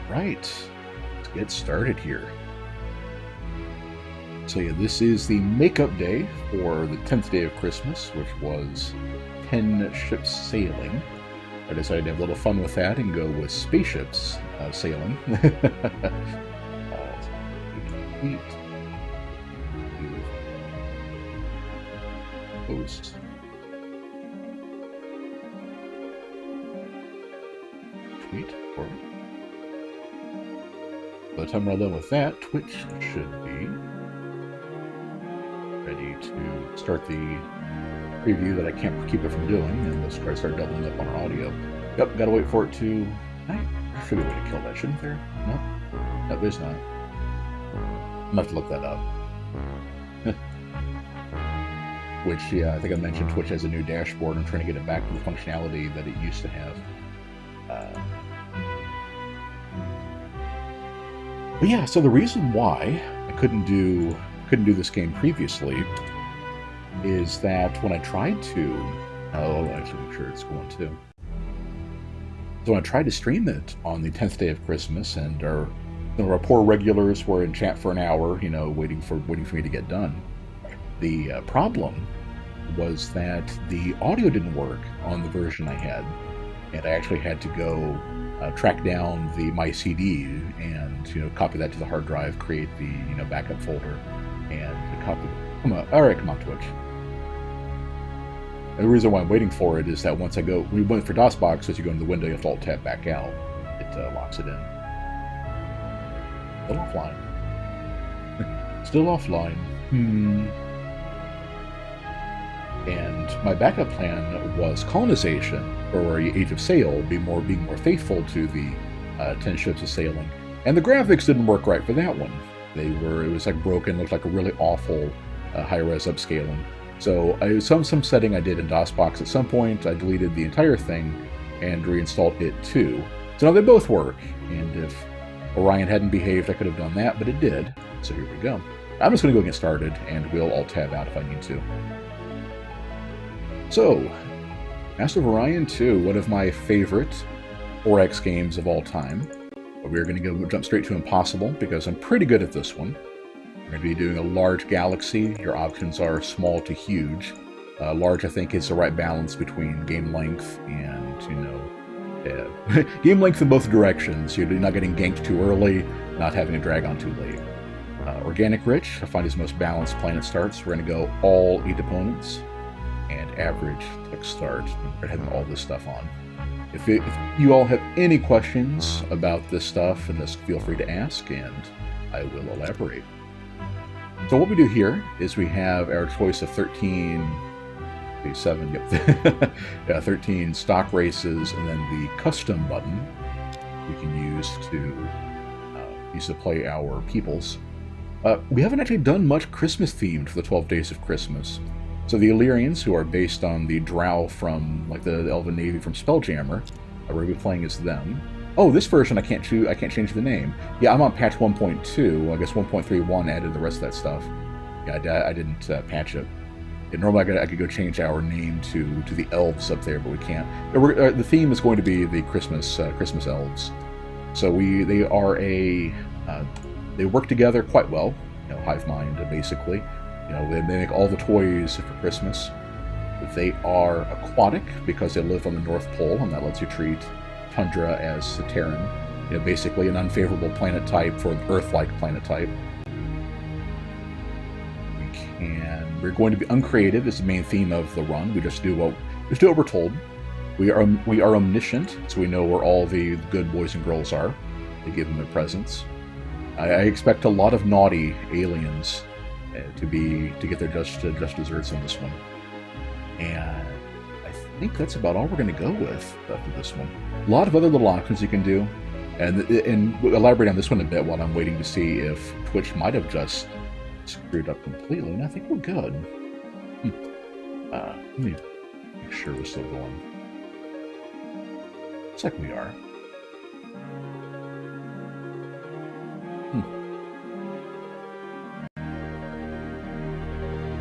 Right, let's get started here. So yeah, this is the makeup day for the 10th day of Christmas, which was 10 ships sailing. I decided to have a little fun with that and go with spaceships sailing. Post. Tweet. By the time we're done with that, Twitch should be ready to start the preview that I can't keep it from doing, and let's try to start doubling up on our audio. Yep, gotta wait for it to... There should be a way to kill that, shouldn't there? No? No, there's not. I'm gonna have to look that up. Which, yeah, I think I mentioned Twitch has a new dashboard. I'm trying to get it back to the functionality that it used to have. But yeah, so the reason why I couldn't do this game previously is that when I tried to... Oh, actually, make sure it's going to. So when I tried to stream it on the 10th day of Christmas, and some of our poor regulars were in chat for an hour, you know, waiting for me to get done. The problem was that the audio didn't work on the version I had, and I actually had to go track down my CD and, you know, copy that to the hard drive, create the, you know, backup folder, and copy. Come on, all right, come on, Twitch. And the reason why I'm waiting for it is that once we went for DOSBox, as you go into the window, you have to Alt-Tab back out. It locks it in. Still offline. Still offline. And my backup plan was colonization, or Age of Sail, being more faithful to the 10 ships of sailing. And the graphics didn't work right for that one. It was like broken, looked like a really awful high-res upscaling. So some setting I did in DOSBox at some point, I deleted the entire thing and reinstalled it too. So now they both work, and if Orion hadn't behaved, I could have done that, but it did. So here we go. I'm just going to go get started, and we'll Alt-Tab out if I need to. So, Master of Orion 2, one of my favorite 4X games of all time. But we're going to jump straight to Impossible, because I'm pretty good at this one. We're going to be doing a large galaxy. Your options are small to huge. Large, I think, is the right balance between game length and, you know, game length in both directions. You're not getting ganked too early, not having to drag on too late. Organic Rich, I find is the most balanced planet starts. We're going to go all 8 opponents. And average tech start. We're having all this stuff on. If you all have any questions about this stuff, and just feel free to ask, and I will elaborate. So what we do here is we have our choice of 13 stock races, and then the custom button we can use to play our peoples. We haven't actually done much Christmas themed for the 12 Days of Christmas. So the Illyrians, who are based on the Drow from, like, the Elven Navy from Spelljammer, we're going to be playing as them. Oh, this version I can't change the name. Yeah, I'm on patch 1.2. I guess 1.31 added the rest of that stuff. Yeah, I didn't patch it. Normally I could go change our name to the Elves up there, but we can't. The theme is going to be the Christmas Elves. So they work together quite well. You know, hive mind basically. You know, they make all the toys for Christmas. They are aquatic because they live on the North Pole, and that lets you treat tundra as a Terran. You know, basically an unfavorable planet type for an Earth-like planet type. We're going to be Uncreative is the main theme of the run. We just do what we're told. We are omniscient, so we know where all the good boys and girls are. They give them their presents. I expect a lot of naughty aliens to get their just desserts on this one, and I think that's about all we're going to go with for this one. A lot of other little options you can do, and we'll elaborate on this one a bit while I'm waiting to see if Twitch might have just screwed up completely, and I think we're good. Let me make sure we're still going. Looks like we are.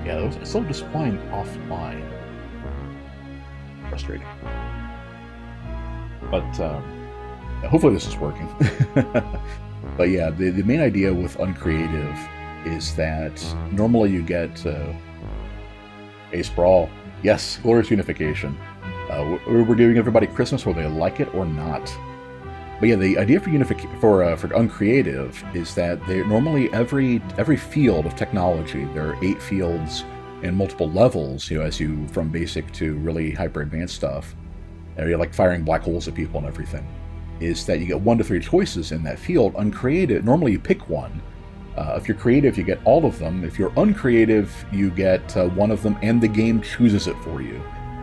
Yeah, it's still displaying offline. Frustrating. But Hopefully this is working. But yeah, the main idea with Uncreative is that normally you get a sprawl. Yes, glorious unification. We're giving everybody Christmas whether they like it or not. But yeah, the idea for for Uncreative is that they normally every field of technology, there are 8 fields and multiple levels, as you from basic to really hyper advanced stuff, like firing black holes at people and everything, is that you get 1 to 3 choices in that field. Uncreative, normally you pick one. If you're creative, you get all of them. If you're uncreative, you get 1 of them, and the game chooses it for you,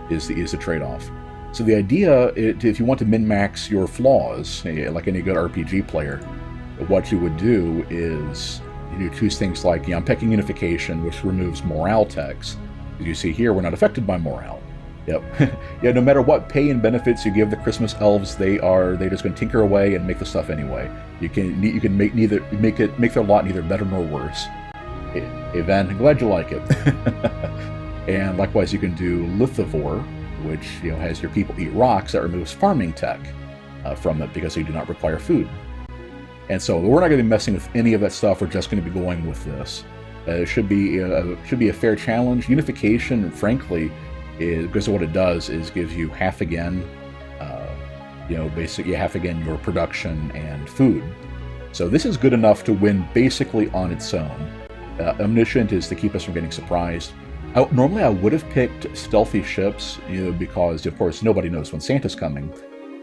is the trade-off. So the idea, if you want to min-max your flaws, like any good RPG player, what you would do is you choose things like, I'm picking Unification, which removes morale techs. As you see here, we're not affected by morale. Yep. Yeah, no matter what pay and benefits you give the Christmas elves, they're just going to tinker away and make the stuff anyway. You can make their lot neither better nor worse. Hey Ben, I'm glad you like it. And likewise, you can do Lithivore, which has your people eat rocks. That removes farming tech from it because they do not require food. And so we're not going to be messing with any of that stuff. We're just going to be going with this. It should be a fair challenge. Unification, frankly, because what it does is gives you half again, basically half again your production and food. So this is good enough to win basically on its own. Omniscient is to keep us from getting surprised. Normally I would have picked stealthy ships, because of course nobody knows when Santa's coming,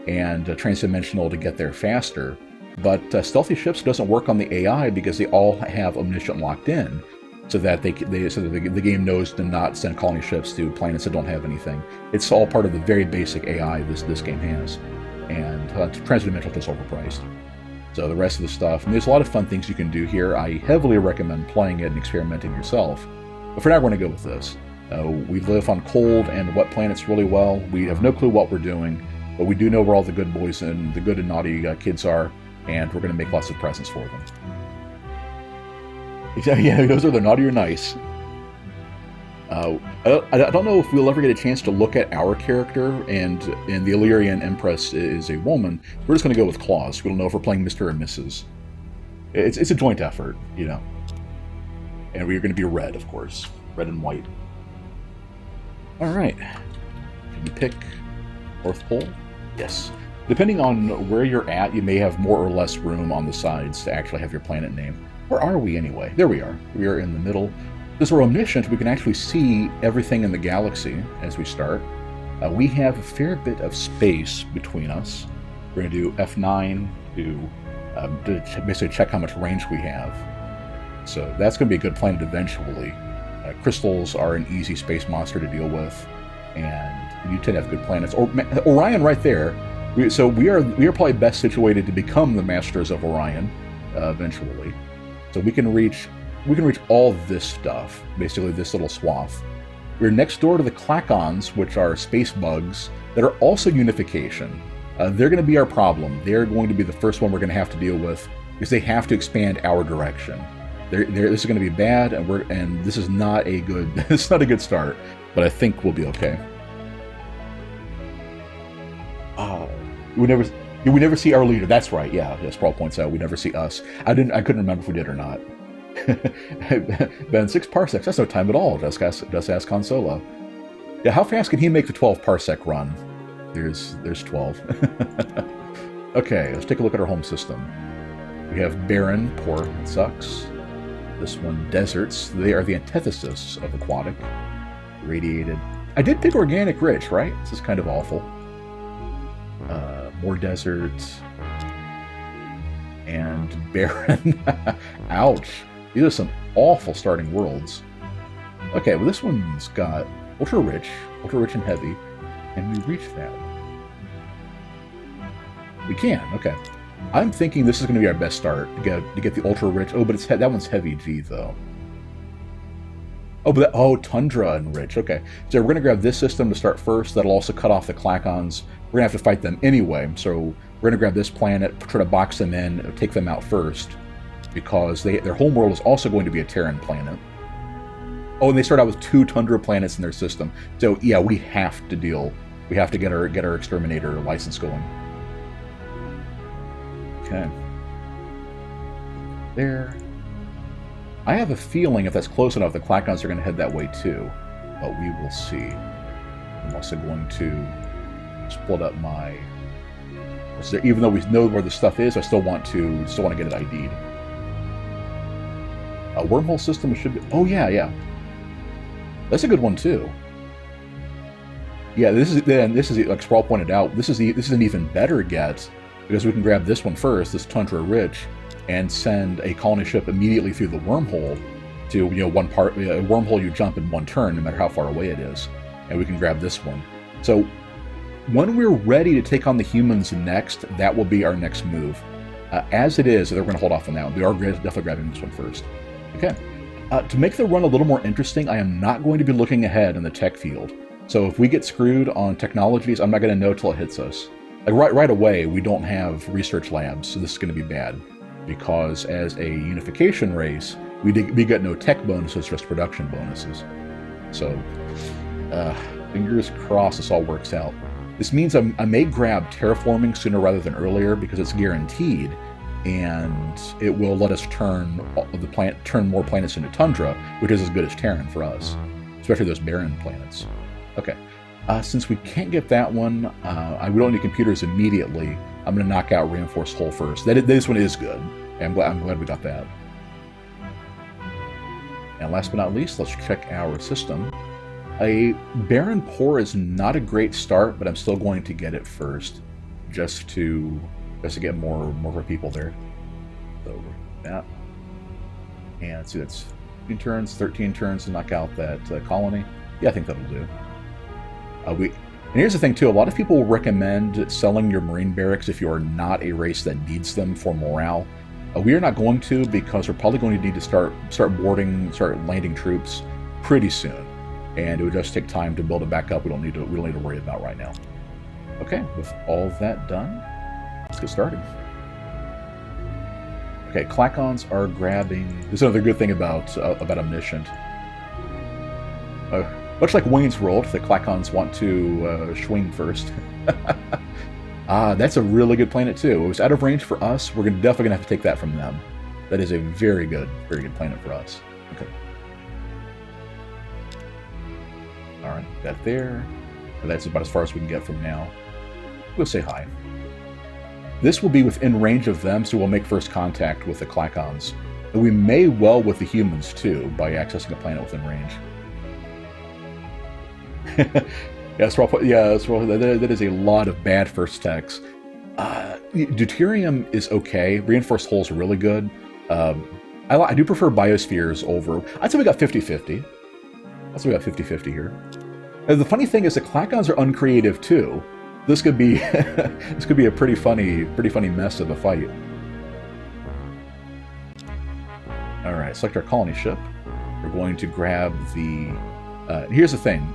and transdimensional to get there faster. But stealthy ships doesn't work on the AI because they all have Omniscient locked in, so that the game knows to not send colony ships to planets that don't have anything. It's all part of the very basic AI this game has, and transdimensional is overpriced. So the rest of the stuff, and there's a lot of fun things you can do here. I heavily recommend playing it and experimenting yourself. But for now, we're going to go with this. We live on cold and wet planets really well. We have no clue what we're doing, but we do know where all the good boys and the good and naughty kids are, and we're going to make lots of presents for them. Yeah, those are the naughty or nice. I don't know if we'll ever get a chance to look at our character, and the Illyrian Empress is a woman. We're just going to go with Claus. We don't know if we're playing Mr. or Mrs. It's a joint effort, And we're going to be red, of course. Red and white. Alright. Can you pick North Pole? Yes. Depending on where you're at, you may have more or less room on the sides to actually have your planet name. Where are we anyway? There we are. We are in the middle. Because we're omniscient, we can actually see everything in the galaxy as we start. We have a fair bit of space between us. We're going to do F9 to basically check how much range we have. So that's going to be a good planet eventually. Crystals are an easy space monster to deal with, and you tend to have good planets. Orion right there. So we are probably best situated to become the masters of Orion eventually. So we can reach all this stuff, basically this little swath. We're next door to the Klakons, which are space bugs that are also unification. They're going to be our problem. They're going to be the first one we're going to have to deal with because they have to expand our direction. This is going to be bad, and this is not a good. It's not a good start, but I think we'll be okay. We never see our leader. That's right. Yeah, as Paul points out, we never see us. I couldn't remember if we did or not. Ben, 6 parsecs. That's no time at all. Just ask Han Solo. Yeah, how fast can he make the 12 parsec run? There's 12. Okay, let's take a look at our home system. We have barren, poor, it sucks. This one, deserts. They are the antithesis of aquatic. Radiated. I did pick organic rich, right? This is kind of awful. More deserts. And barren. Ouch. These are some awful starting worlds. Okay, well this one's got ultra rich and heavy. Can we reach that? We can, okay. I'm thinking this is going to be our best start to get the ultra rich. Oh, but that one's heavy G though. Oh, tundra and rich. Okay, so we're going to grab this system to start first. That'll also cut off the Klakons. We're going to have to fight them anyway. So we're going to grab this planet, try to box them in, take them out first, because their homeworld is also going to be a Terran planet. Oh, and they start out with 2 tundra planets in their system. So yeah, we have to get our exterminator license going. Okay. There. I have a feeling if that's close enough, the Klakons are going to head that way too. But we will see. I'm also going to split up my... Even though we know where the stuff is, I still want to get it ID'd. A wormhole system should be... Oh, yeah. That's a good one, too. Yeah, this is like Sprawl pointed out, this is an even better get, because we can grab this one first, this Tundra Rich, and send a colony ship immediately through the wormhole to, a wormhole you jump in one turn, no matter how far away it is. And we can grab this one. So, when we're ready to take on the humans next, that will be our next move. As it is, they're going to hold off on that one. We are definitely grabbing this one first. Okay. To make the run a little more interesting, I am not going to be looking ahead in the tech field. So if we get screwed on technologies, I'm not going to know till it hits us. Like right away, we don't have research labs, so this is going to be bad. Because as a unification race, we get no tech bonuses, just production bonuses. So, fingers crossed this all works out. This means I may grab terraforming sooner rather than earlier because it's guaranteed, and it will let us turn more planets into tundra, which is as good as Terran for us, especially those barren planets. Okay, since we can't get that one, we don't need computers immediately. I'm going to knock out Reinforced Hull first. This one is good. I'm glad we got that. And last but not least, let's check our system. A barren pore is not a great start, but I'm still going to get it first, just to get more of our people there. So that, and let's see, that's 15 turns, 13 turns to knock out that colony. Yeah, I think that'll do. And here's the thing too: a lot of people will recommend selling your marine barracks if you are not a race that needs them for morale. We are not going to, because we're probably going to need to start landing troops pretty soon. And it would just take time to build it back up. We don't need to worry about right now. Okay, with all that done, let's get started. Okay, Klakons are grabbing. This is another good thing about Omniscient. Much like Wayne's World, the Klakons want to swing first. That's a really good planet too. It was out of range for us. We're definitely gonna have to take that from them. That is a very good planet for us. Okay. Alright, that there. That's about as far as we can get from now. We'll say hi. This will be within range of them, so we'll make first contact with the Klakons. And we may well with the humans, too, by accessing a planet within range. That is a lot of bad first techs. Deuterium is okay. Reinforced Hull's really good. I do prefer biospheres over... I'd say we got 50-50. That's we got 50-50 here. And the funny thing is the Klakons are uncreative too. This could be a pretty funny mess of a fight. All right, select our colony ship. We're going to grab the. Here's the thing.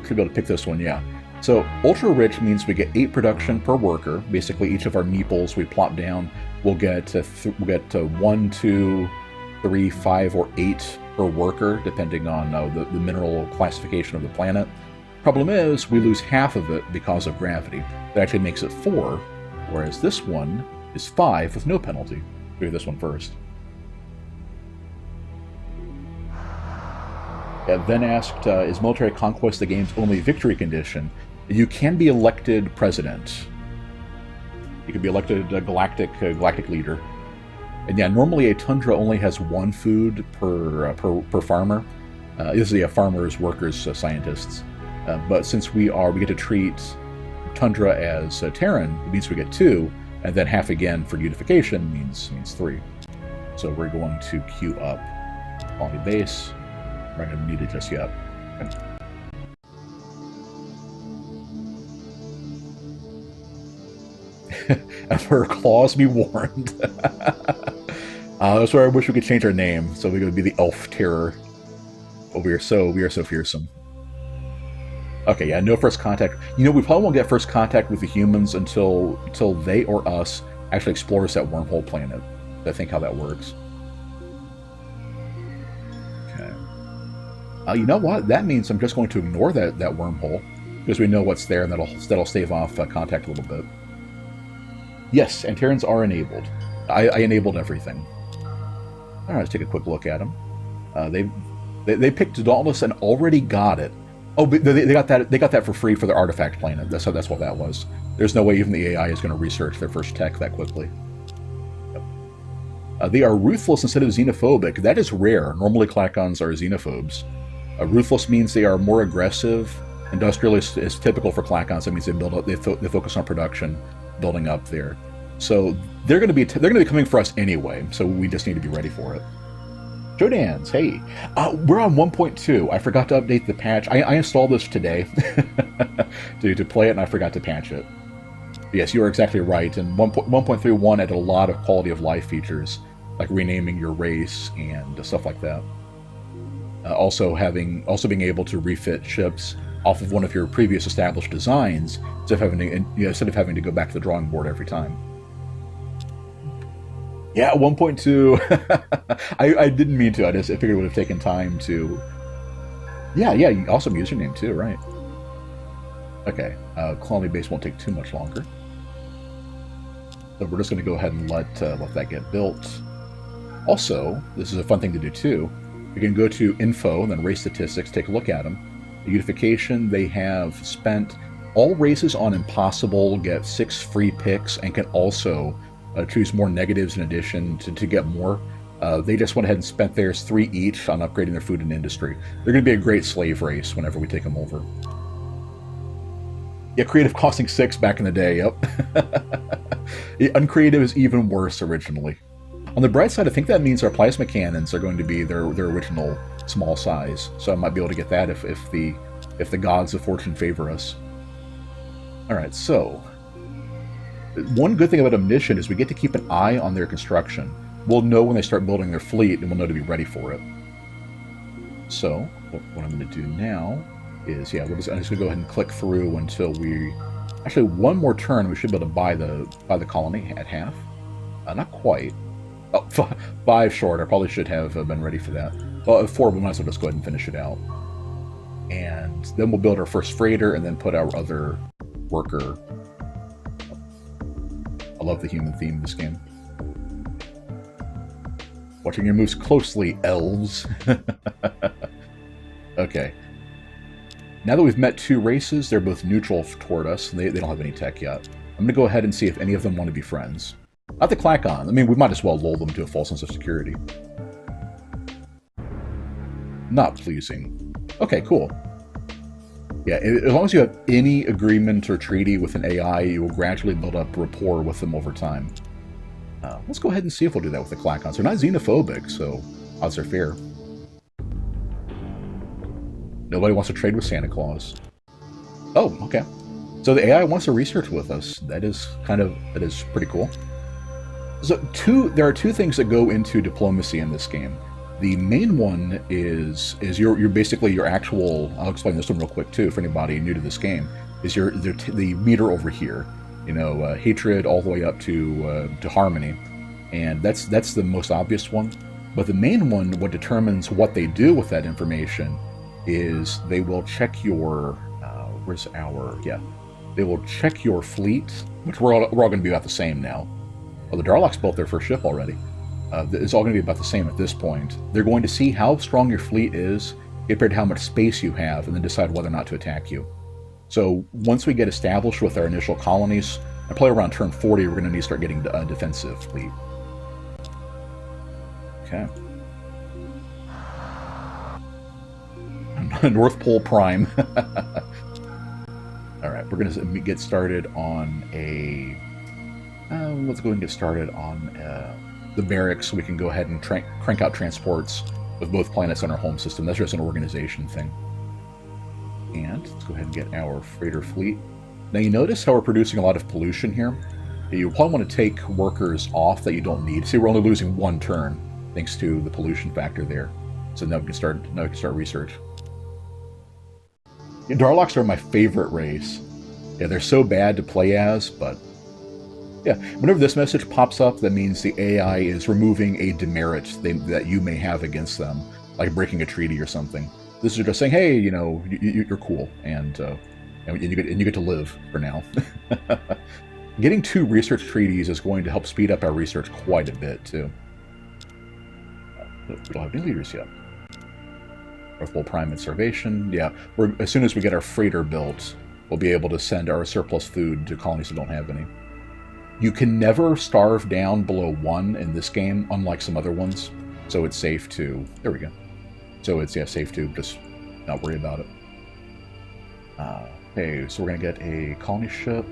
Should be able to pick this one. Yeah. So ultra rich means we get 8 production per worker. Basically, each of our meeples we plop down, we'll get 1, 2, 3, 5, or 8 per worker, depending on the mineral classification of the planet. Problem is, we lose half of it because of gravity. That actually makes it 4, whereas this one is 5 with no penalty. We'll do this one first. Then asked, is military conquest the game's only victory condition? You can be elected president. You can be elected galactic leader. And yeah, normally a tundra only has 1 food per farmer. This is farmers, workers, scientists. But since we get to treat tundra as Terran, it means we get 2, and then half again for unification means 3. So we're going to queue up colony base. We're not going to need it just yet. And for claws be warned. That's where I wish we could change our name, so we could be the Elf Terror. But we are so fearsome. Okay, yeah, no first contact. We probably won't get first contact with the humans until they or us actually explores that wormhole planet. I think how that works. Okay. You know what? That means I'm just going to ignore that wormhole because we know what's there, and that'll stave off contact a little bit. Yes, and Terrans are enabled. I enabled everything. All right, let's take a quick look at them. They picked Dauntless and already got it. Oh, but they got that. They got that for free for their artifact planet. That's what that was. There's no way even the AI is going to research their first tech that quickly. Yep. They are ruthless instead of xenophobic. That is rare. Normally, Klakons are xenophobes. Ruthless means they are more aggressive. Industrial is typical for Klakons. That means they build up. They focus on production, building up there. So they're going to be coming for us anyway. So we just need to be ready for it. Jodans, hey, we're on 1.2. I forgot to update the patch. I installed this today to play it, and I forgot to patch it. But yes, you are exactly right. And 1.31 added a lot of quality of life features, like renaming your race and stuff like that. Also being able to refit ships off of one of your previous established designs instead of having to go back to the drawing board every time. Yeah, 1.2. I didn't mean to. I figured it would have taken time to. Yeah, awesome username too, right? Okay, colony base won't take too much longer. So we're just going to go ahead and let that get built. Also, this is a fun thing to do too. You can go to info and then race statistics, take a look at them. The unification, they have spent all races on impossible get 6 free picks and can also choose more negatives in addition to get more. They just went ahead and spent theirs 3 each on upgrading their food and industry. They're going to be a great slave race whenever we take them over. Yeah, creative costing 6 back in the day, yep. Uncreative is even worse originally. On the bright side, I think that means our plasma cannons are going to be their original small size, so I might be able to get that if the gods of fortune favor us. Alright, so one good thing about Omniscient is we get to keep an eye on their construction. We'll know when they start building their fleet, and we'll know to be ready for it. So, what I'm going to do now is, I'm just going to go ahead and click through until we... Actually, one more turn, we should be able to buy the colony at half. Not quite. Oh, 5 short. I probably should have been ready for that. Well, 4, we might as well just go ahead and finish it out. And then we'll build our first freighter, and then put our other worker... I love the human theme of this game. Watching your moves closely, elves. Okay. Now that we've met 2 races, they're both neutral toward us. They don't have any tech yet. I'm going to go ahead and see if any of them want to be friends. Not the Klakon. I mean, we might as well lull them to a false sense of security. Not pleasing. Okay, cool. Yeah, as long as you have any agreement or treaty with an AI, you will gradually build up rapport with them over time. Let's go ahead and see if we'll do that with the Klakons. They're not xenophobic, so odds are fair. Nobody wants to trade with Santa Claus. Oh, okay. So the AI wants to research with us. That is pretty cool. So there are 2 things that go into diplomacy in this game. The main one is you're basically your actual. I'll explain this one real quick too for anybody new to this game. Is the meter over here? You know, hatred all the way up to harmony, and that's the most obvious one. But the main one, what determines what they do with that information, is they will check your. They will check your fleet, which we're all going to be about the same now. Well, the Darloks built their first ship already. It's all going to be about the same at this point. They're going to see how strong your fleet is compared to how much space you have, and then decide whether or not to attack you. So once we get established with our initial colonies, and probably around turn 40, we're going to need to start getting a defensive fleet. Okay. North Pole Prime. Alright, we're going to get started on a... let's go and get started on the barracks so we can go ahead and crank out transports with both planets on our home system. That's just an organization thing. And let's go ahead and get our freighter fleet. Now you notice how we're producing a lot of pollution here? You probably want to take workers off that you don't need. See, we're only losing 1 turn thanks to the pollution factor there. So now we can start research. Darloks are my favorite race. Yeah, they're so bad to play as, but yeah, whenever this message pops up, that means the AI is removing a demerit that you may have against them, like breaking a treaty or something. This is just saying, hey, you know, you're cool, and you get to live for now. Getting 2 research treaties is going to help speed up our research quite a bit, too. We don't have any leaders yet. Full Prime and Starvation. Yeah, as soon as we get our freighter built, we'll be able to send our surplus food to colonies that don't have any. You can never starve down below 1 in this game, unlike some other ones. So it's safe to... There we go. So it's, yeah, safe to just not worry about it. Okay, so we're going to get a colony ship.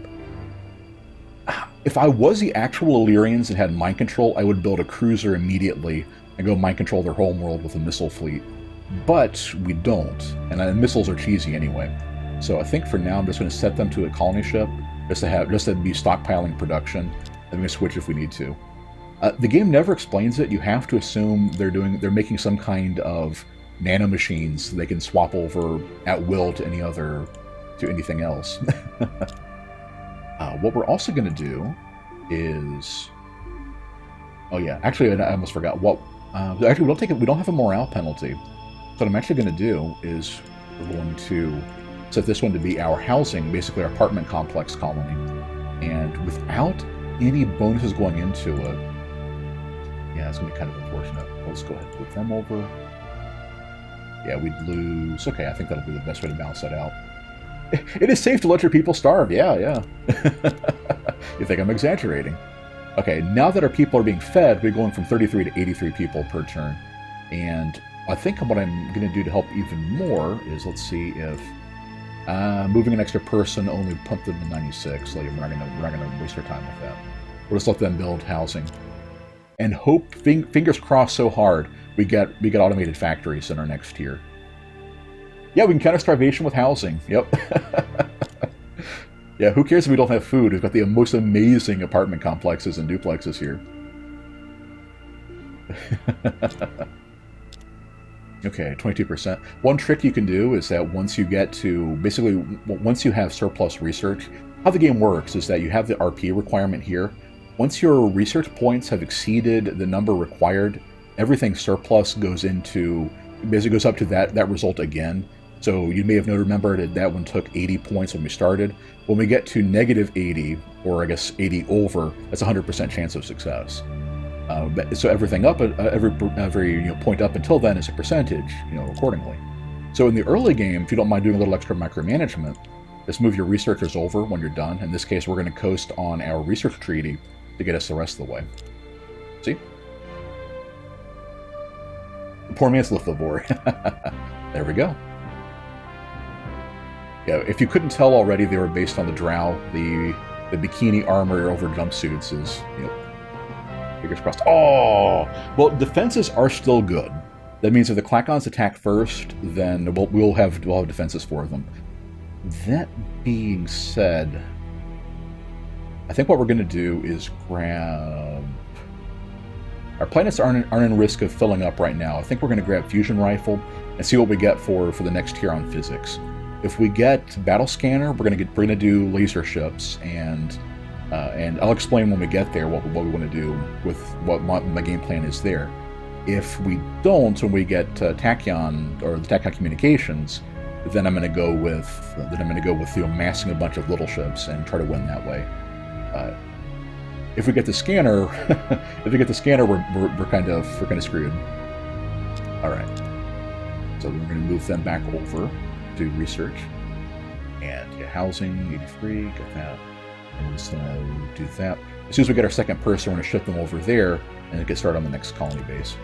If I was the actual Illyrians that had mind control, I would build a cruiser immediately and go mind control their homeworld with a missile fleet. But we don't, and missiles are cheesy anyway. So I think for now I'm just going to set them to a colony ship, just to be stockpiling production, and we can switch if we need to. The game never explains it. You have to assume they're making some kind of nanomachines so they can swap over at will to anything else. What we're also going to do is, oh yeah, actually I almost forgot. Actually we don't have a morale penalty. So what I'm actually going to do is we're going to set this one to be our housing, basically our apartment complex colony, and without any bonuses going into it. Yeah, it's going to be kind of unfortunate. Let's go ahead and move them over. Yeah, we'd lose. Okay, I think that'll be the best way to balance that out. It is safe to let your people starve. Yeah. You think I'm exaggerating? Okay, now that our people are being fed, we're going from 33 to 83 people per turn. And I think what I'm going to do to help even more is, let's see if moving an extra person only pump them to 96. Like, we're not going to waste our time with that. We'll just let them build housing. And hope, fingers crossed so hard, we get automated factories in our next tier. Yeah, we can counter starvation with housing. Yep. Yeah, who cares if we don't have food? We've got the most amazing apartment complexes and duplexes here. Okay, 22%. One trick you can do is that once you get to, basically, once you have surplus research, how the game works is that you have the RP requirement here. Once your research points have exceeded the number required, everything surplus goes into, basically goes up to that result again. So you may have remembered that one took 80 points when we started. When we get to negative 80, or I guess 80 over, that's 100% chance of success. So everything up, every point up until then is a percentage, accordingly. So in the early game, if you don't mind doing a little extra micromanagement, just move your researchers over when you're done. In this case, we're going to coast on our research treaty to get us the rest of the way. See? Poor man's Lithivore. There we go. Yeah, if you couldn't tell already, they were based on the drow. The bikini armor over jumpsuits is, fingers crossed. Oh! Well, defenses are still good. That means if the Klakons attack first, then we'll have defenses for them. That being said, I think what we're going to do is grab... Our planets aren't in risk of filling up right now. I think we're going to grab Fusion Rifle and see what we get for the next tier on physics. If we get Battle Scanner, we're going to do laser ships, and I'll explain when we get there what we want to do with what my game plan is there. If we don't, when we get Tachyon or the Tachyon Communications, then I'm going to go with amassing a bunch of little ships and try to win that way. If we get the scanner, we're kind of screwed. All right, so we're going to move them back over to research and get housing 83. Get that. And we'll just do that. As soon as we get our second person, we're going to ship them over there and get started on the next colony base.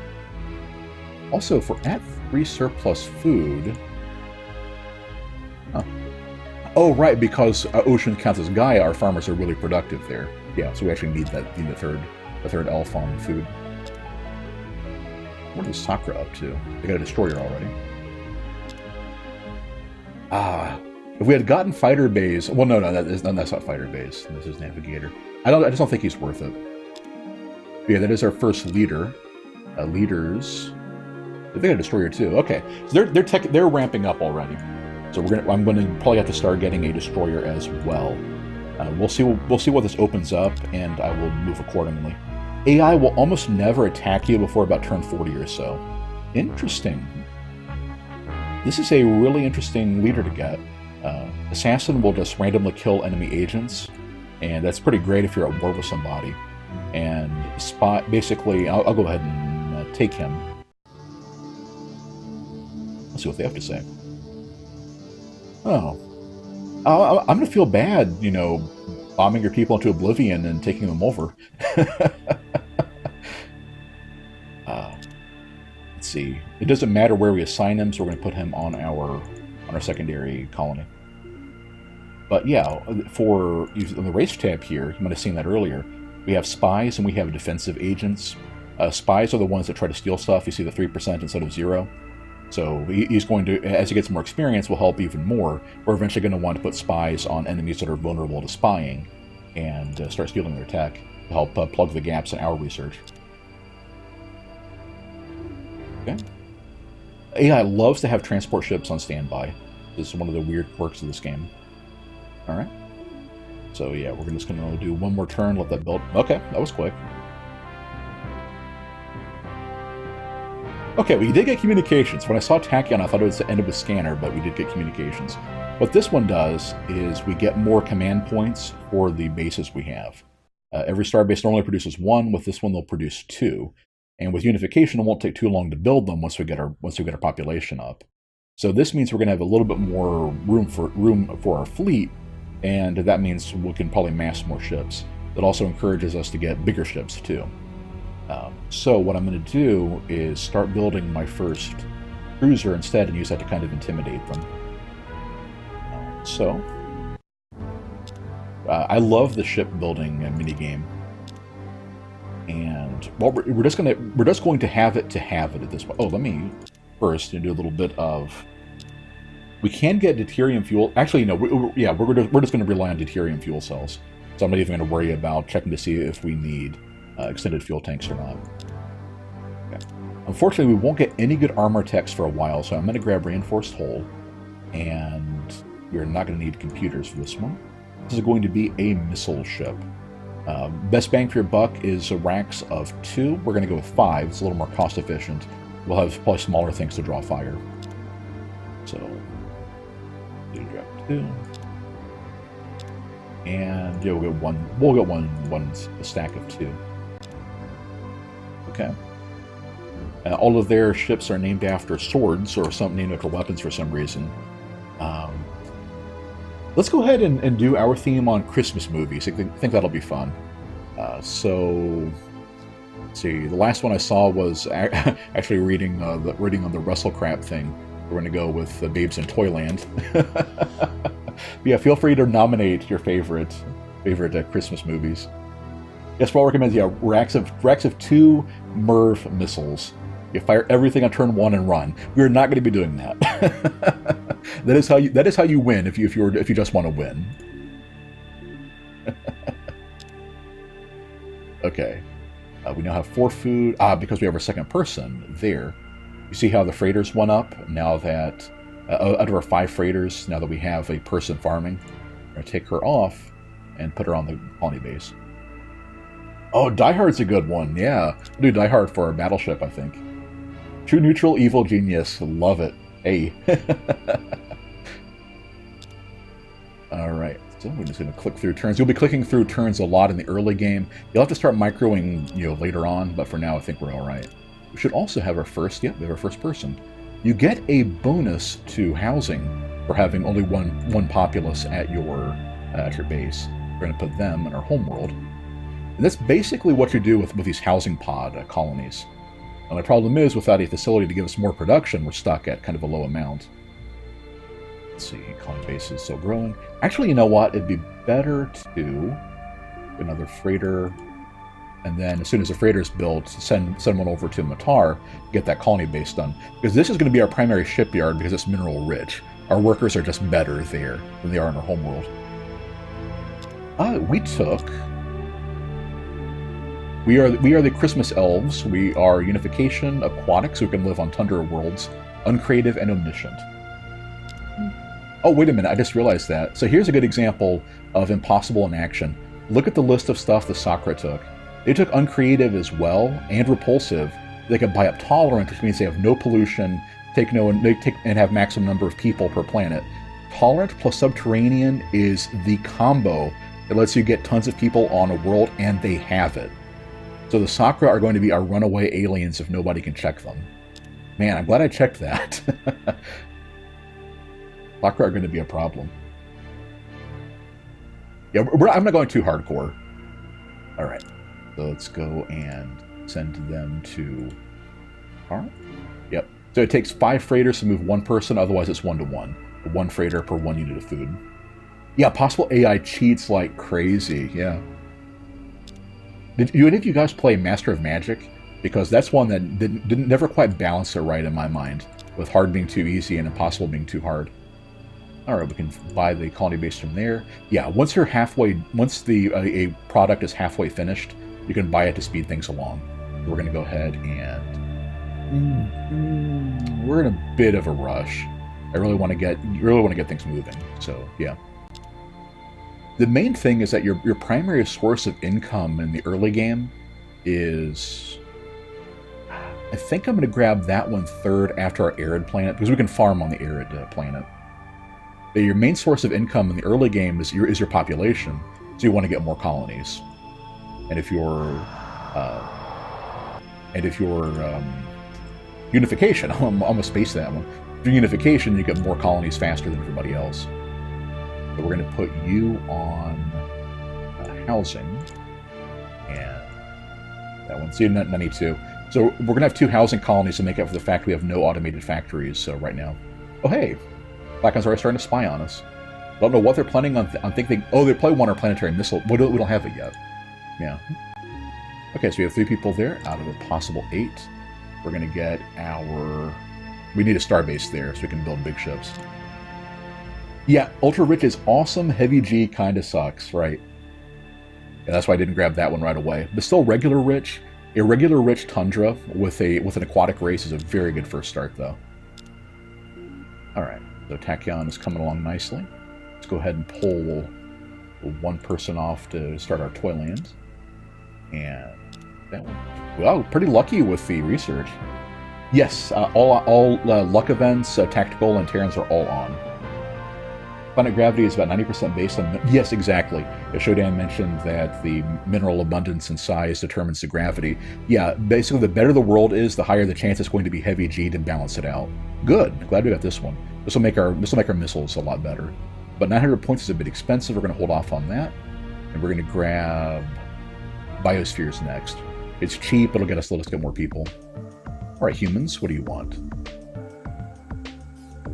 Also, if we're at 3 surplus food. Oh, right, because Ocean counts as Gaia, our farmers are really productive there. Yeah, so we actually need the third elf on food. What is Sakura up to? They got a destroyer already. If we had gotten fighter bays, well, no, that's not fighter bays. This is navigator. I just don't think he's worth it. But yeah, that is our first leader. Leaders. They got a destroyer too. Okay, so they're ramping up already. So I'm going to probably have to start getting a destroyer as well. We'll see what this opens up, and I will move accordingly. AI will almost never attack you before about turn 40 or so. Interesting. This is a really interesting leader to get. Assassin will just randomly kill enemy agents, And that's pretty great if you're at war with somebody. And spy, basically, I'll go ahead and take him. Let's see what they have to say. Oh. I'm going to feel bad, you know, bombing your people into oblivion and taking them over. Let's see. It doesn't matter where we assign him, so we're going to put him on our secondary colony. But yeah, for the race tab here, you might have seen that earlier, we have spies and we have defensive agents. Spies are the ones that try to steal stuff. You see the 3% instead of 0. So he's going to, as he gets more experience, will help even more. We're eventually going to want to put spies on enemies that are vulnerable to spying and start stealing their tech to help plug the gaps in our research. Okay. AI loves to have transport ships on standby. This is one of the weird quirks of this game. Alright. So yeah, we're just going to do one more turn, let that build. Okay, that was quick. Okay, we did get communications. When I saw Tachyon, I thought it was the end of a scanner, but we did get communications. What this one does is we get more command points for the bases we have. Every star base normally produces 1. With this one, they'll produce 2. And with unification, it won't take too long to build them once we get our population up. So this means we're going to have a little bit more room for our fleet, and that means we can probably mass more ships. That also encourages us to get bigger ships too. So what I'm going to do is start building my first cruiser instead and use that to kind of intimidate them. I love the shipbuilding minigame. And well, we're just going to have it at this point. Oh, let me first do a little bit of. We can get deuterium fuel. Actually, no. We're just going to rely on deuterium fuel cells. So I'm not even going to worry about checking to see if we need extended fuel tanks or not. Okay. Unfortunately, we won't get any good armor techs for a while, so I'm going to grab reinforced hull, and we're not going to need computers for this one. This is going to be a missile ship. Best bang for your buck is racks of 2. We're going to go with 5. It's a little more cost efficient. We'll have probably smaller things to draw fire. So, drop 2. And yeah, we'll get one stack of 2. Okay. All of their ships are named after swords or some named after weapons for some reason. Let's go ahead and do our theme on Christmas movies. I think that'll be fun. So, let's see. The last one I saw was actually reading on the WrestleCrap thing. We're going to go with Babes in Toyland. Yeah, feel free to nominate your favorite Christmas movies. Yes, Paul recommends racks of 2 MIRV missiles. You fire everything on turn 1 and run. We're not going to be doing that. That is how you win if you just want to win. Okay. We now have 4 food. Because we have our second person there. You see how the freighters went up now that out of our 5 freighters, now that we have a person farming. We're going to take her off and put her on the colony base. Oh, Die Hard's a good one. Yeah, we'll do Die Hard for our battleship, I think. True neutral, evil genius. Love it. Hey. Alright, so we're just going to click through turns. You'll be clicking through turns a lot in the early game. You'll have to start microing, later on, but for now I think we're alright. We should also have our first, we have our first person. You get a bonus to housing for having only one populace at your base. We're going to put them in our homeworld. And that's basically what you do with these housing pod colonies. And the problem is, without a facility to give us more production, we're stuck at kind of a low amount. Let's see, colony base is still growing. Actually, you know what? It'd be better to another freighter, and then as soon as the freighter is built, send one over to Matar, get that colony base done. Because this is going to be our primary shipyard because it's mineral rich. Our workers are just better there than they are in our homeworld. We are the Christmas Elves. We are Unification, Aquatic, so we can live on Tundra worlds, Uncreative, and Omniscient. Oh, wait a minute, I just realized that. So here's a good example of impossible in action. Look at the list of stuff the Sakra took. They took Uncreative as well, and Repulsive. They could buy up Tolerant, which means they have no pollution, and have maximum number of people per planet. Tolerant plus Subterranean is the combo It lets you get tons of people on a world, and they have it. So the Sakura are going to be our runaway aliens if nobody can check them. Man, I'm glad I checked that. Sakura are going to be a problem. Yeah, I'm not going too hardcore. All right, so let's go and send them to car. Yep. So it takes 5 freighters to move 1 person, otherwise it's 1-to-1. 1 freighter per 1 unit of food. Yeah, possible AI cheats like crazy, yeah. Did any of you guys play Master of Magic? Because that's one that didn't never quite balance it right in my mind, with hard being too easy and impossible being too hard. All right, we can buy the colony base from there. Yeah, once you're halfway, once the a product is halfway finished, you can buy it to speed things along. So we're going to go ahead and we're in a bit of a rush. I really want to get things moving. So yeah. The main thing is that your primary source of income in the early game is, I think I'm going to grab that one third after our arid planet, because we can farm on the arid planet. Your main source of income in the early game is your population, so you want to get more colonies. And if you're unification, I'm almost spaced that one. Through unification, you get more colonies faster than everybody else. So we're going to put you on housing, and that one's 92. So we're going to have 2 housing colonies to make up for the fact we have no automated factories. So right now, oh hey, Blackhawks are starting to spy on us. Don't know what they're planning on. I'm thinking, oh, they probably want our planetary missile. We don't have it yet. Yeah. Okay, so we have 3 people there out of a possible 8. We're going to get our... We need a starbase there so we can build big ships. Yeah, Ultra Rich is awesome. Heavy G kind of sucks, right? Yeah, that's why I didn't grab that one right away. But still, Regular Rich. A Regular Rich Tundra with an aquatic race is a very good first start, though. All right, so Tachyon is coming along nicely. Let's go ahead and pull 1 person off to start our Toyland. And that one... Well, pretty lucky with the research. Yes, all luck events, tactical, and Terrans are all on. Planet gravity is about 90% based on... Yes, exactly. Shodan mentioned that the mineral abundance and size determines the gravity. Yeah, basically, the better the world is, the higher the chance it's going to be heavy G'd and balance it out. Good. Glad we got this one. This will make our missiles a lot better. But 900 points is a bit expensive. We're going to hold off on that. And we're going to grab biospheres next. It's cheap. It'll let us get more people. All right, humans, what do you want?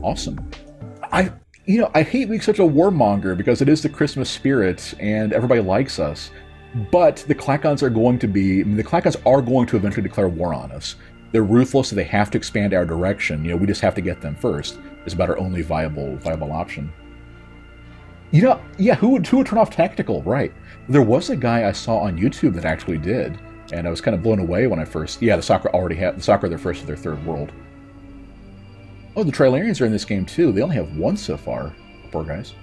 Awesome. I hate being such a warmonger because it is the Christmas spirit and everybody likes us. But the Klakons are going to eventually declare war on us. They're ruthless, so they have to expand our direction. We just have to get them first. It's about our only viable option. Yeah, who would turn off tactical? Right. There was a guy I saw on YouTube that actually did, and I was kind of blown away when I first... Yeah, the Sakura are their first or their third world. Oh, the Trilarians are in this game too. They only have 1 so far. Poor guys.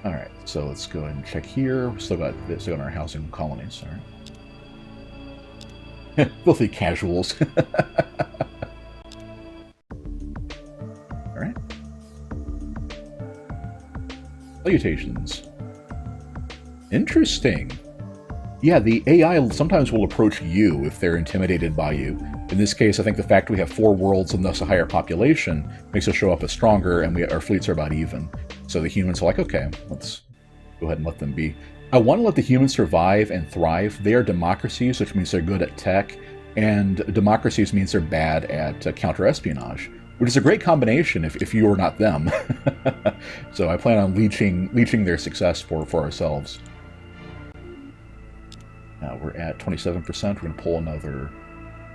Alright, so let's go ahead and check here. We've still got this on our housing colonies. Alright. Filthy casuals. Alright. Salutations. Interesting. Yeah, the AI sometimes will approach you if they're intimidated by you. In this case, I think the fact we have 4 worlds and thus a higher population makes us show up as stronger, and our fleets are about even. So the humans are like, okay, let's go ahead and let them be. I want to let the humans survive and thrive. They are democracies, which means they're good at tech, and democracies means they're bad at counter-espionage, which is a great combination if you are not them. So I plan on leeching their success for ourselves. Now we're at 27%. We're going to pull another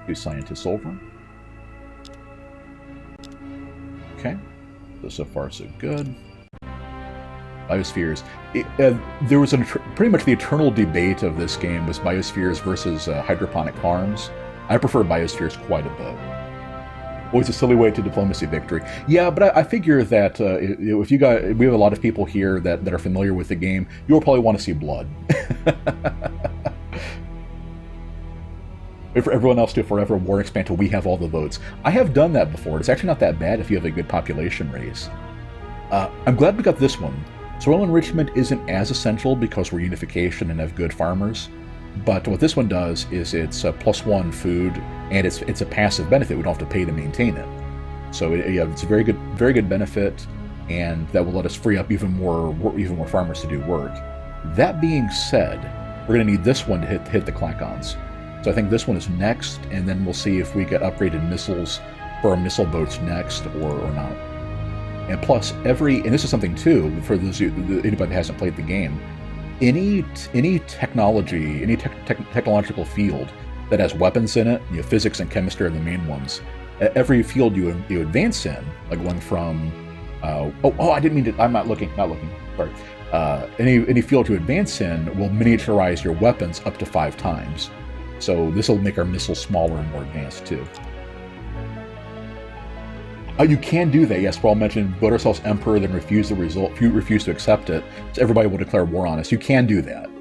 2 scientists over. Okay. So far, so good. Biospheres. There was pretty much the eternal debate of this game was biospheres versus hydroponic farms. I prefer biospheres quite a bit. Always a silly way to diplomacy victory. Yeah, but I figure that if you got... We have a lot of people here that are familiar with the game. You'll probably want to see blood. For everyone else to forever war expand till we have all the votes. I have done that before. It's actually not that bad if you have a good population race. I'm glad we got this one. Soil enrichment isn't as essential because we're unification and have good farmers, but what this one does is it's a +1 food, and it's a passive benefit. We don't have to pay to maintain it. So yeah, it's a very good benefit, and that will let us free up even more farmers to do work. That being said, we're going to need this one to hit the Klakons. So I think this one is next, and then we'll see if we get upgraded missiles for our missile boats next or not. And plus, and this is something too for anybody that hasn't played the game, any technology, any technological field that has weapons in it, physics and chemistry are the main ones. Every field you advance in, like going from, I didn't mean to. I'm not looking. Sorry. Any field you advance in will miniaturize your weapons up to 5 times. So this will make our missiles smaller and more advanced too. You can do that, yes. Paul mentioned vote ourselves emperor, then refuse the result. If you refuse to accept it, so everybody will declare war on us. You can do that.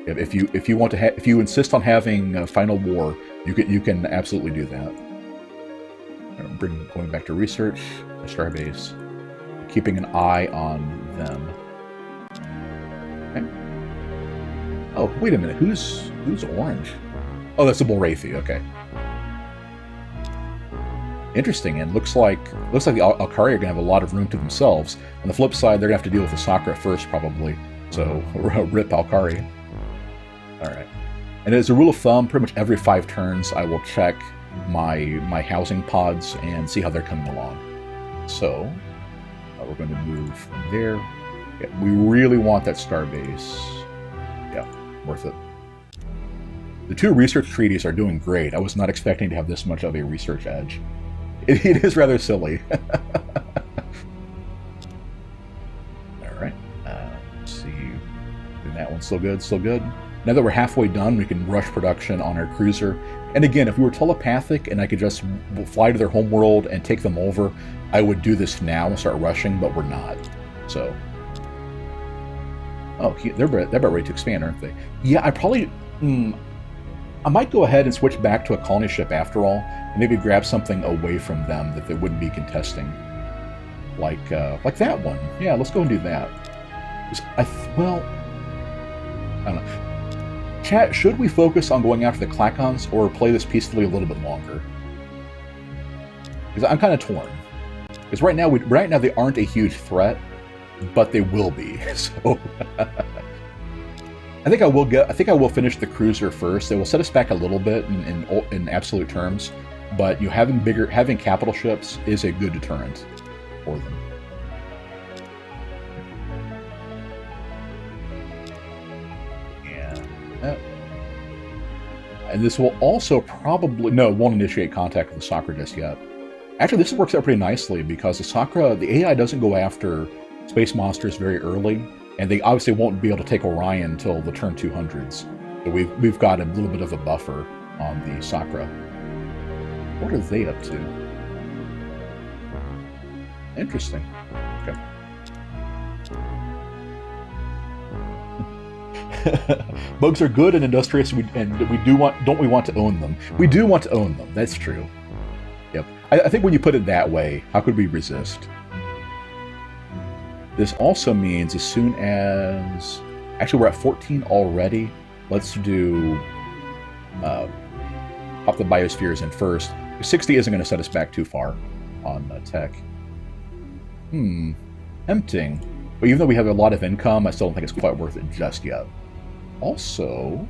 If you want to, if you insist on having a final war, you can absolutely do that. Going back to research, the starbase, keeping an eye on them. Okay. Oh, wait a minute. Who's orange? Oh, that's the Bolrathi. Okay. Interesting, and looks like the Alkari are gonna have a lot of room to themselves. On the flip side, they're gonna have to deal with the Sakra first, probably. So rip Alkari. All right. And as a rule of thumb, pretty much every 5 turns, I will check my housing pods and see how they're coming along. So we're going to move from there. Yeah, we really want that starbase. Yeah, worth it. The 2 research treaties are doing great. I was not expecting to have this much of a research edge. It is rather silly. All right. Let's see. And that one's still good. Still good. Now that we're halfway done, we can rush production on our cruiser. And again, if we were telepathic and I could just fly to their homeworld and take them over, I would do this now and start rushing, but we're not. So. Oh, they're about ready to expand, aren't they? Yeah, I might go ahead and switch back to a colony ship after all, and maybe grab something away from them that they wouldn't be contesting. Like that one. Yeah, let's go and do that. I don't know. Chat, should we focus on going after the Klakons or play this peacefully a little bit longer? Because I'm kind of torn. Because right now they aren't a huge threat, but they will be. So I think I will finish the cruiser first. It will set us back a little bit in absolute terms, but having capital ships is a good deterrent for them. And this will also won't initiate contact with the Sakra just yet. Actually, this works out pretty nicely because the AI doesn't go after space monsters very early, and they obviously won't be able to take Orion until the turn 200s. So we've got a little bit of a buffer on the Sakra. What are they up to? Interesting. Okay. Bugs are good and industrious, don't we want to own them? We do want to own them. That's true. Yep. I think when you put it that way, how could we resist? This also means as soon as... Actually, we're at 14 already. Let's do... pop the biospheres in first. 60 isn't going to set us back too far on tech. Tempting. But even though we have a lot of income, I still don't think it's quite worth it just yet. Also...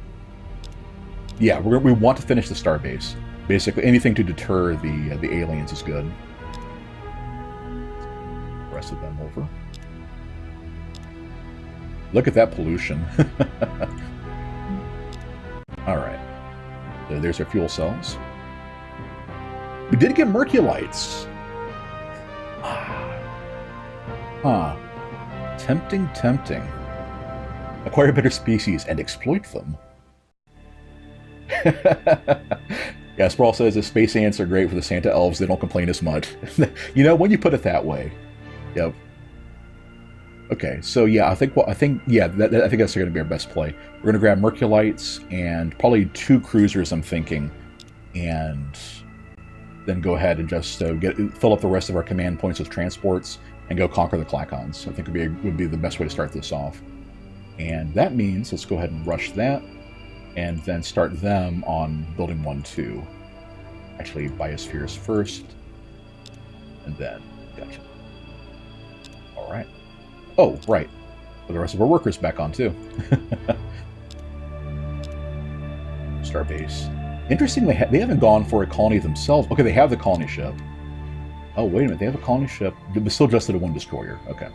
Yeah, we want to finish the starbase. Basically, anything to deter the aliens is good. The rest of them over. Look at that pollution. Alright. So there's our fuel cells. We did get Merculites. Huh. Tempting, tempting. Acquire better species and exploit them. Yeah, Sprawl says the space ants are great for the Santa elves. They don't complain as much. You know, when you put it that way. Yep. Okay, so yeah, I think that's going to be our best play. We're going to grab Merculites and probably 2 cruisers, I'm thinking, and then go ahead and just fill up the rest of our command points with transports, and go conquer the Klakons. I think would be the best way to start this off. And that means let's go ahead and rush that, and then start them on building 1-2. Actually, biospheres first, and then gotcha. All right. Oh, right. Put the rest of our workers back on too. Starbase. Interesting, they haven't gone for a colony themselves. Okay, they have the colony ship. Oh, wait a minute, they have a colony ship, but still just at a 1 destroyer. Okay.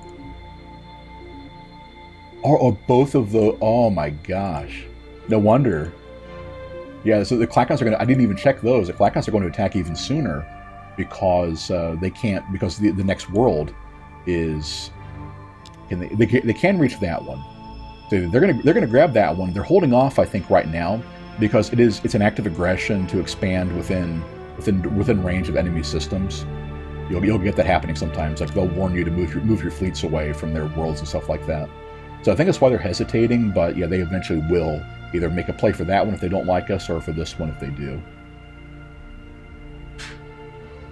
Or both of the... Oh my gosh. No wonder. Yeah, so the Klakons are going to... I didn't even check those. The Klakons are going to attack even sooner because they can't... Because the next world is... They can reach that one. So they're gonna grab that one. They're holding off, I think, right now because it's an act of aggression to expand within range of enemy systems. You'll get that happening sometimes. Like they'll warn you to move your fleets away from their worlds and stuff like that. So I think that's why they're hesitating. But yeah, they eventually will either make a play for that one if they don't like us, or for this one if they do.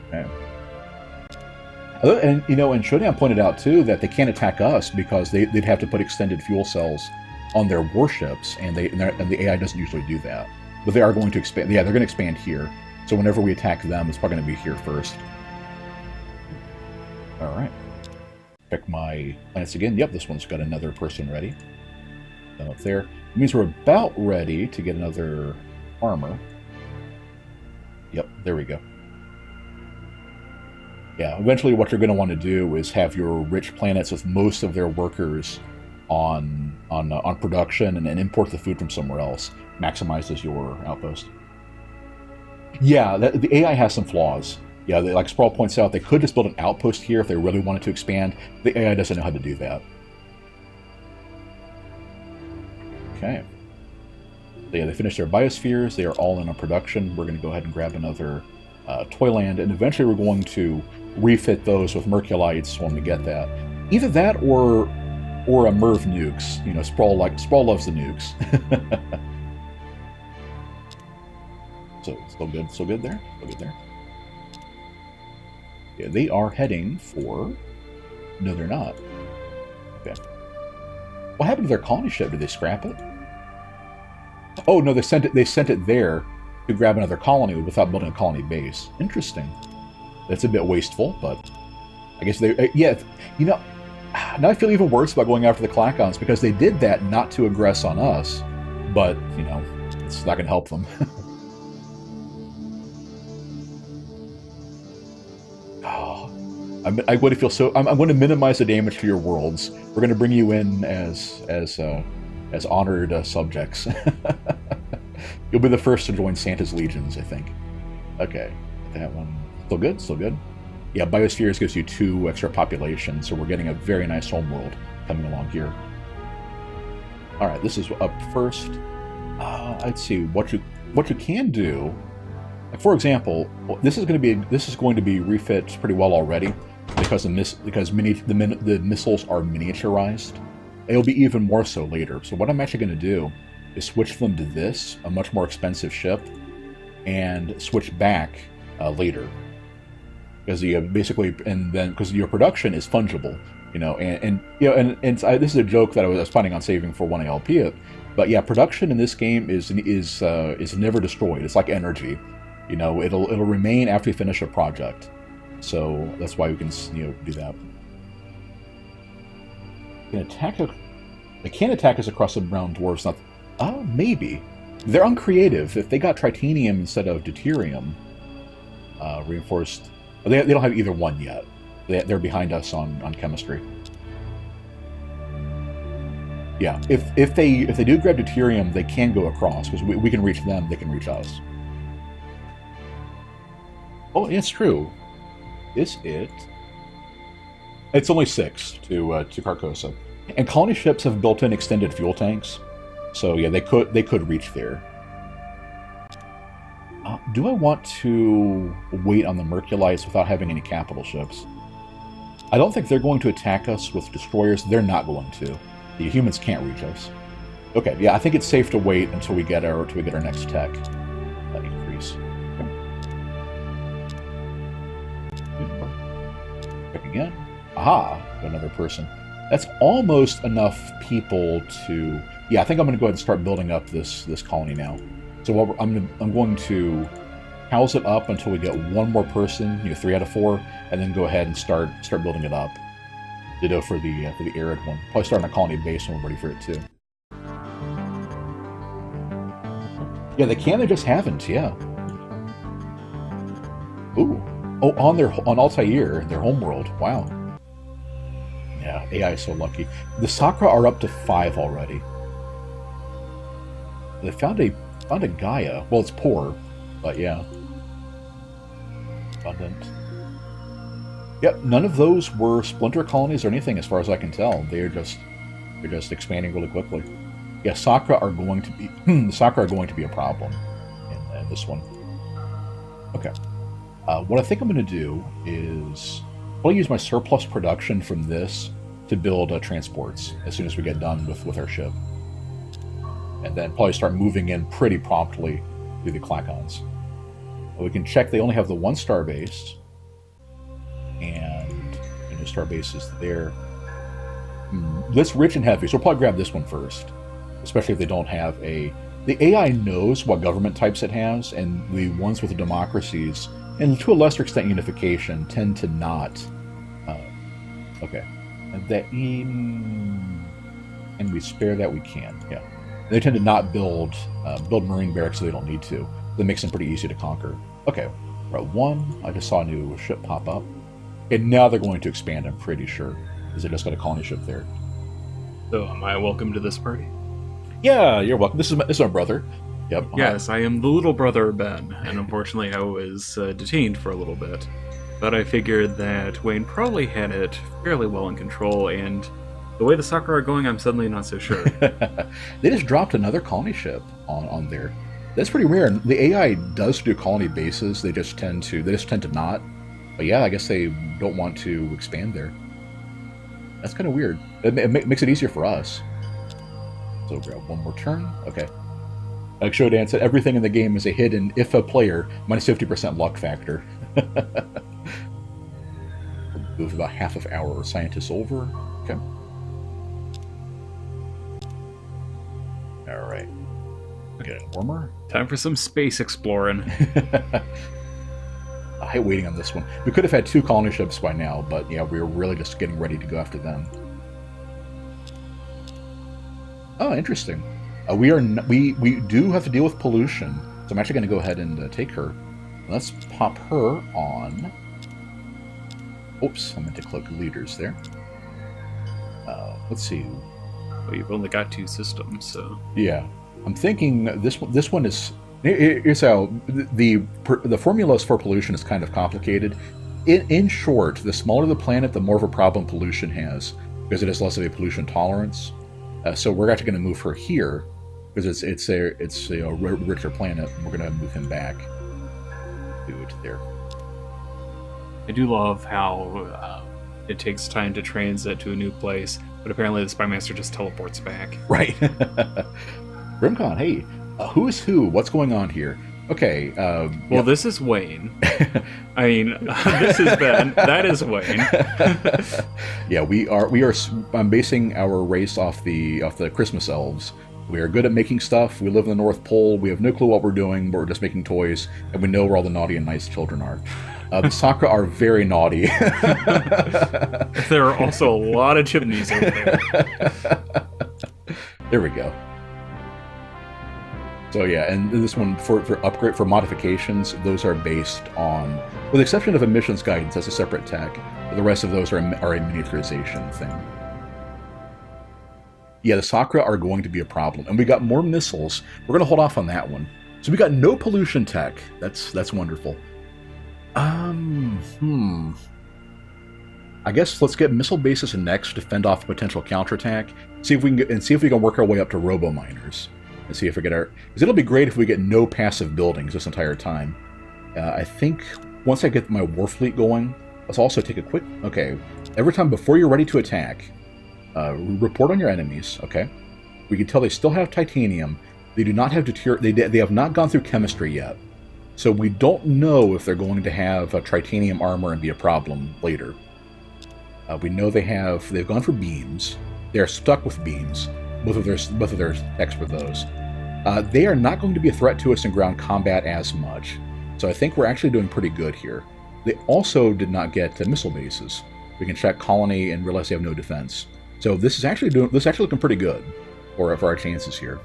Okay. And and Showdown pointed out too that they can't attack us because they'd have to put extended fuel cells on their warships, and the AI doesn't usually do that. But they are going to expand. Yeah, they're going to expand here. So whenever we attack them, it's probably going to be here first. All right. Check my planets again. Yep, this one's got another person ready. Up there. It means we're about ready to get another armor. Yep, there we go. Yeah, eventually what you're going to want to do is have your rich planets with most of their workers on production, and import the food from somewhere else. Maximizes your outpost. Yeah, the AI has some flaws. Yeah, like Sprawl points out, they could just build an outpost here if they really wanted to expand. The AI doesn't know how to do that. Okay. So yeah, they finished their biospheres. They are all in on production. We're going to go ahead and grab another Toyland, and eventually we're going to refit those with Merculites when we get that. Either that or a Merv nukes. Sprawl loves the nukes. So still good there. Still good there. Yeah, they are heading for... No, they're not. Okay. What happened to their colony ship? Did they scrap it? Oh no, they sent it there to grab another colony without building a colony base. Interesting. That's a bit wasteful, but I guess they... yeah, now I feel even worse about going after the Klakons because they did that not to aggress on us, but, it's not going to help them. I'm going to feel so... I'm going to minimize the damage to your worlds. We're going to bring you in as honored subjects. You'll be the first to join Santa's legions, I think. Okay, that one still good. Still good. Yeah, biospheres gives you 2 extra population, so we're getting a very nice homeworld coming along here. All right, this is up first. Let's see what you can do. Like for example, this is going to be refit pretty well already because the missiles are miniaturized. It'll be even more so later. So what I'm actually going to do is switch them to this, a much more expensive ship, and switch back later. Because because your production is fungible, this is a joke that I was planning on saving for when I LP it. But yeah, production in this game is never destroyed. It's like energy, it'll remain after you finish a project. So that's why we can do that. They can't attack us across the brown dwarfs. Not. Oh, maybe they're uncreative. If they got tritanium instead of deuterium, reinforced. They don't have either one yet. They're behind us on chemistry. Yeah, if they do grab deuterium, they can go across because we can reach them. They can reach us. Oh, it's true. Is it? It's only 6 to Carcosa, and colony ships have built-in extended fuel tanks, so yeah, they could reach there. Do I want to wait on the Merculites without having any capital ships? I don't think they're going to attack us with destroyers. They're not going to. The humans can't reach us. Okay, yeah, I think it's safe to wait until we get our next tech increase. Okay. Check again. Aha, another person. That's almost enough people to... Yeah, I think I'm going to go ahead and start building up this colony now. So I'm going to house it up until we get one more person, 3 out of 4, and then go ahead and start building it up. Ditto for the arid one. Probably start on a colony base when we're ready for it too. Yeah, they can. They just haven't. Yeah. Ooh. Oh, on Altair, their homeworld. Wow. Yeah, AI is so lucky. The Sakura are up to 5 already. They found a Gaia. Well, it's poor, but yeah. Abundant. Yep, none of those were splinter colonies or anything, as far as I can tell. They're just expanding really quickly. Yeah, Sakura are going to be a problem in this one. Okay. What I think I'm going to do is I'll use my surplus production from this to build transports as soon as we get done with our ship, and then probably start moving in pretty promptly through the Klakons. We can check they only have the 1 starbase, and starbase is there. This rich and heavy, so we'll probably grab this one first, especially if they don't have a... The AI knows what government types it has, and the ones with the democracies, and to a lesser extent unification, tend to not. Okay. And that... and we spare that we can, yeah. They tend to not build marine barracks so they don't need to. That makes them pretty easy to conquer. Okay, we're at 1. I just saw a new ship pop up. And now they're going to expand, I'm pretty sure, because they just got a colony ship there. So, am I welcome to this party? Yeah, you're welcome. This is my brother. Yep. Yes, I am the little brother Ben, and unfortunately I was detained for a little bit. But I figured that Wayne probably had it fairly well in control, and the way the Sakura are going, I'm suddenly not so sure. They just dropped another colony ship on there. That's pretty rare. The AI does do colony bases. They just tend to not. But yeah, I guess they don't want to expand there. That's kind of weird. It makes it easier for us. So grab one more turn. Okay. Like Shodan said, everything in the game is a hidden, if a player, minus 50% luck factor. Move about half of our scientists over. Okay. All right. Getting warmer. Time for some space exploring. I hate waiting on this one. We could have had 2 colony ships by now, but yeah, we were really just getting ready to go after them. Oh, interesting. We do have to deal with pollution, so I'm actually going to go ahead and take her. Let's pop her on. Oops, I meant to click leaders there. Let's see. Well, you've only got 2 systems, so... Yeah. I'm thinking this one is... Here's how... The formulas for pollution is kind of complicated. In short, the smaller the planet, the more of a problem pollution has, because it has less of a pollution tolerance. So we're actually going to move her here, because it's a richer planet, and we're going to move him back. Do it there. I do love how it takes time to transit to a new place, but apparently the Spymaster just teleports back. Right. Grimcon, hey, who is who? What's going on here? Okay. Well, this is Wayne. I mean, this is Ben. That is Wayne. Yeah, we are. I'm basing our race off the Christmas elves. We are good at making stuff. We live in the North Pole. We have no clue what we're doing, but we're just making toys, and we know where all the naughty and nice children are. The Sakura are very naughty. There are also a lot of chimneys over there. There we go. So yeah, and this one for modifications, those are based on, with the exception of emissions guidance, that's a separate tech. But the rest of those are a miniaturization thing. Yeah, the Sakura are going to be a problem, and we got more missiles. We're going to hold off on that one. So we got no pollution tech. That's wonderful. I guess let's get missile bases next to fend off a potential counterattack. See if we can work our way up to robo miners and see if we get our. Because it'll be great if we get no passive buildings this entire time. I think once I get my war fleet going, let's also take a quick. Okay, every time before you're ready to attack, report on your enemies. Okay, we can tell they still have titanium. They do not have they have not gone through chemistry yet, so we don't know if they're going to have a titanium armor and be a problem later. We know they've gone for beams. They're stuck with beams. Both of their decks were those. They are not going to be a threat to us in ground combat as much. So I think we're actually doing pretty good here. They also did not get missile bases. We can check colony and realize they have no defense. So this is actually looking pretty good for our chances here.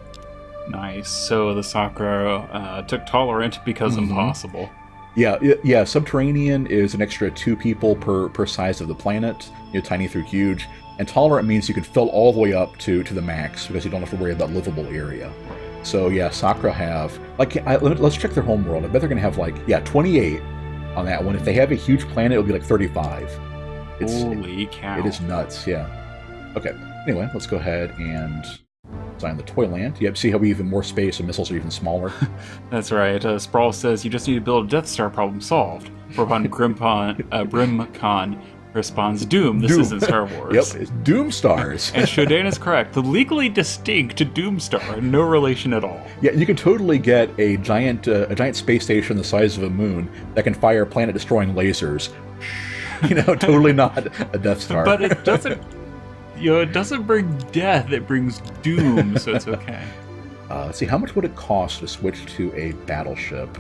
Nice. So the Sakura took Tolerant because impossible. Yeah. Subterranean is an extra 2 people per size of the planet. Tiny through huge. And Tolerant means you can fill all the way up to the max because you don't have to worry about livable area. So yeah, Sakura have let's check their home world. I bet they're gonna have 28 on that one. If they have a huge planet, it'll be 35. Holy cow! It is nuts. Yeah. Okay. Anyway, let's go ahead and sign the Toyland. Yep. See how we even more space and missiles are even smaller. That's right. Sprawl says you just need to build a Death Star, problem solved. Whereupon Brimcon responds, Doom, this isn't Star Wars. Yep, it's Doom Stars. And Shodan is correct. The legally distinct Doomstar, no relation at all. Yeah, you can totally get a giant space station the size of a moon that can fire planet-destroying lasers. Totally not a Death Star. But it doesn't, it doesn't bring death, it brings doom, so it's okay. Let's see, how much would it cost to switch to a battleship?